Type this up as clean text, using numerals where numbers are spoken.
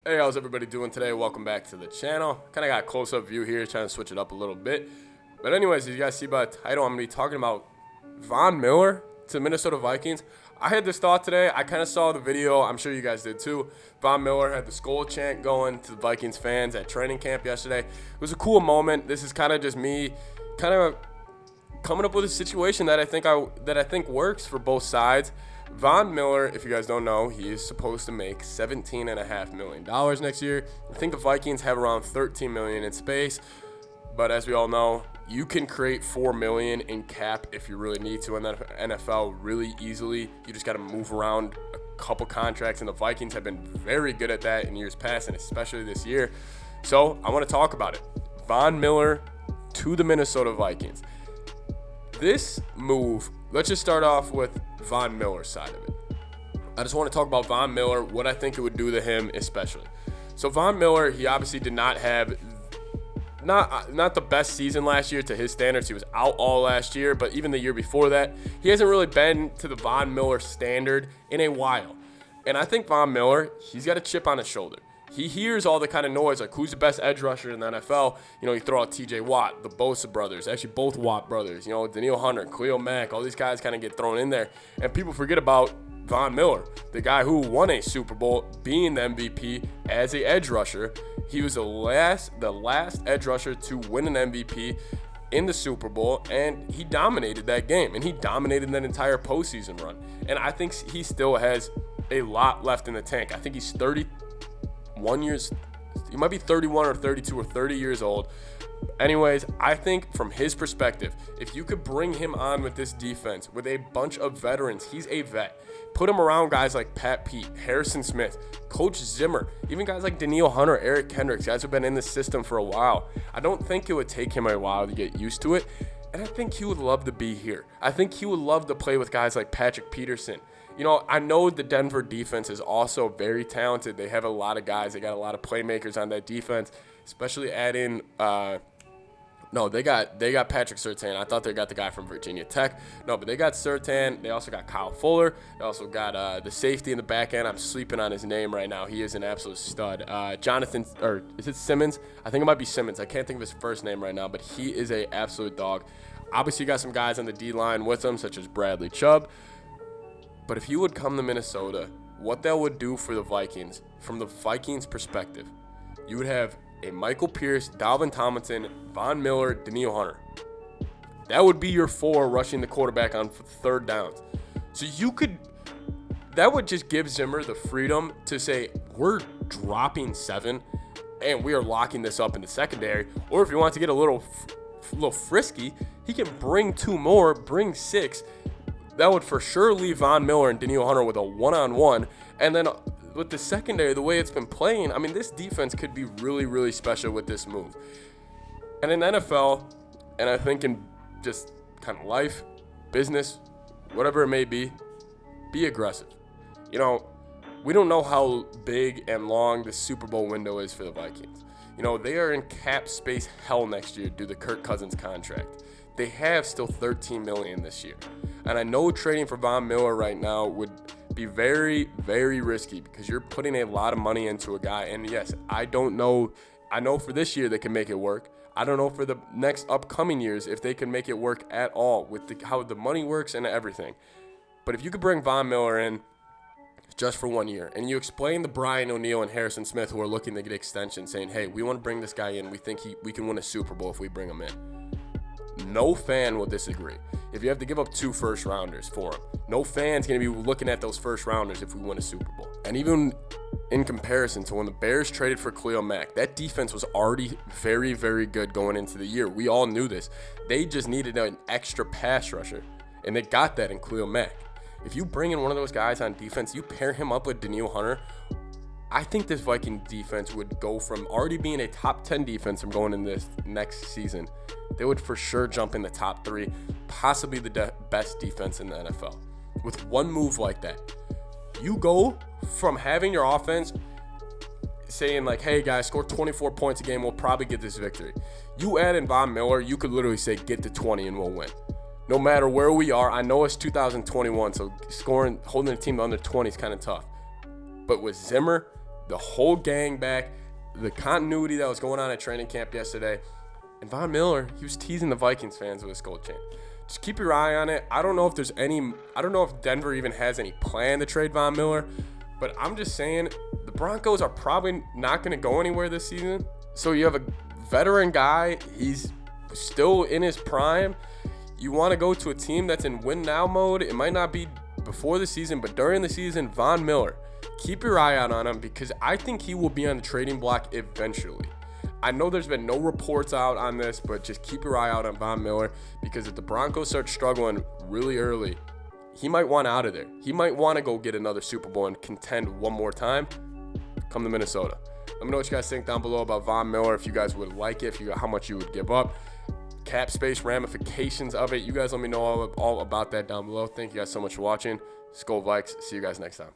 Hey, how's everybody doing today? Welcome back to the channel. Kind of got a close-up view here, trying to switch it up a little bit. But anyways, as you guys see by the title, I'm going to be talking about Von Miller to the Minnesota Vikings. I had this thought today. I kind of saw the video. I'm sure you guys did too. Von Miller had the Skol chant going to the Vikings fans at training camp yesterday. It was a cool moment. This is kind of just me kind of coming up with a situation that I think works for both sides. Von Miller, if you guys don't know, he is supposed to make $17.5 million next year. I think the Vikings have around $13 million in space, but as we all know, you can create $4 million in cap if you really need to in the NFL really easily. You just got to move around a couple contracts, and the Vikings have been very good at that in years past, and especially this year. So I want to talk about it. Von Miller to the Minnesota Vikings. This move, let's just start off with Von Miller's side of it. I just want to talk about Von Miller, what I think it would do to him especially. So Von Miller, he obviously did not have not the best season last year to his standards. He was out all last year, but even the year before that, he hasn't really been to the Von Miller standard in a while. And I think Von Miller, he's got a chip on his shoulder. He hears all the kind of noise, like who's the best edge rusher in the NFL. You know, you throw out TJ Watt, the Bosa brothers, actually both Watt brothers, you know, Danielle Hunter, Khalil Mack, all these guys kind of get thrown in there. And people forget about Von Miller, the guy who won a Super Bowl, being the MVP as an edge rusher. He was the last edge rusher to win an MVP in the Super Bowl, and he dominated that game, and he dominated that entire postseason run. And I think he still has a lot left in the tank. I think he's 31 years, he might be 31 or 32 or 30 years old. Anyways, I think from his perspective, if you could bring him on with this defense with a bunch of veterans, he's a vet. Put him around guys like Pat Pete, Harrison Smith, Coach Zimmer, even guys like Danielle Hunter, Eric Kendricks, guys who've been in the system for a while. I don't think it would take him a while to get used to it, and I think he would love to be here. I think he would love to play with guys like Patrick Peterson. You know, I know the Denver defense is also very talented. They have a lot of guys. They got a lot of playmakers on that defense, especially add in they got Patrick Surtain. I thought they got the guy from Virginia Tech. No, but they got Surtain. They also got Kyle Fuller. They also got the safety in the back end. I'm sleeping on his name right now. He is an absolute stud. Jonathan, or is it Simmons? I think it might be Simmons. I can't think of his first name right now, but he is a absolute dog. Obviously, you got some guys on the D-line with him, such as Bradley Chubb. But if he would come to Minnesota, what that would do for the Vikings, from the Vikings' perspective, you would have a Michael Pierce, Dalvin Tomlinson, Von Miller, Danielle Hunter. That would be your four rushing the quarterback on third downs. So that would just give Zimmer the freedom to say, we're dropping 7 and we are locking this up in the secondary. Or if you want to get a little frisky, he can bring 2 more, bring 6. That would for sure leave Von Miller and Danielle Hunter with a one-on-one. And then with the secondary, the way it's been playing, I mean, this defense could be really, really special with this move. And in NFL, and I think in just kind of life, business, whatever it may be aggressive. You know, we don't know how big and long the Super Bowl window is for the Vikings. You know, they are in cap space hell next year due to Kirk Cousins' contract. They have still $13 million this year. And I know trading for Von Miller right now would be very, very risky because you're putting a lot of money into a guy. And yes, I don't know. I know for this year they can make it work. I don't know for the next upcoming years if they can make it work at all with how the money works and everything. But if you could bring Von Miller in just for 1 year, and you explain to Brian O'Neill and Harrison Smith, who are looking to get extensions, saying, hey, we want to bring this guy in. We think we can win a Super Bowl if we bring him in. No fan will disagree. If you have to give up 2 first-rounders for him, no fan's going to be looking at those first-rounders if we win a Super Bowl. And even in comparison to when the Bears traded for Khalil Mack, that defense was already very, very good going into the year. We all knew this. They just needed an extra pass rusher, and they got that in Khalil Mack. If you bring in one of those guys on defense, you pair him up with Danielle Hunter, I think this Viking defense would go from already being a top 10 defense from going in this next season. They would for sure jump in the top 3, possibly the best defense in the NFL. With one move like that, you go from having your offense saying like, hey guys, score 24 points a game, we'll probably get this victory. You add in Von Miller, you could literally say get to 20 and we'll win. No matter where we are, I know it's 2021, so holding a team to under 20 is kind of tough. But with Zimmer, the whole gang back, the continuity that was going on at training camp yesterday. And Von Miller, he was teasing the Vikings fans with a Skol chant. Just keep your eye on it. I don't know if Denver even has any plan to trade Von Miller, but I'm just saying the Broncos are probably not going to go anywhere this season. So you have a veteran guy. He's still in his prime. You want to go to a team that's in win now mode. It might not be before the season, but during the season, Von Miller, keep your eye out on him because I think he will be on the trading block eventually. I know there's been no reports out on this, but just keep your eye out on Von Miller because if the Broncos start struggling really early, he might want out of there. He might want to go get another Super Bowl and contend one more time. Come to Minnesota. Let me know what you guys think down below about Von Miller, if you guys would like it, how much you would give up. Cap space ramifications of it. You guys let me know all about that down below. Thank you guys so much for watching. Skol Vikes. See you guys next time.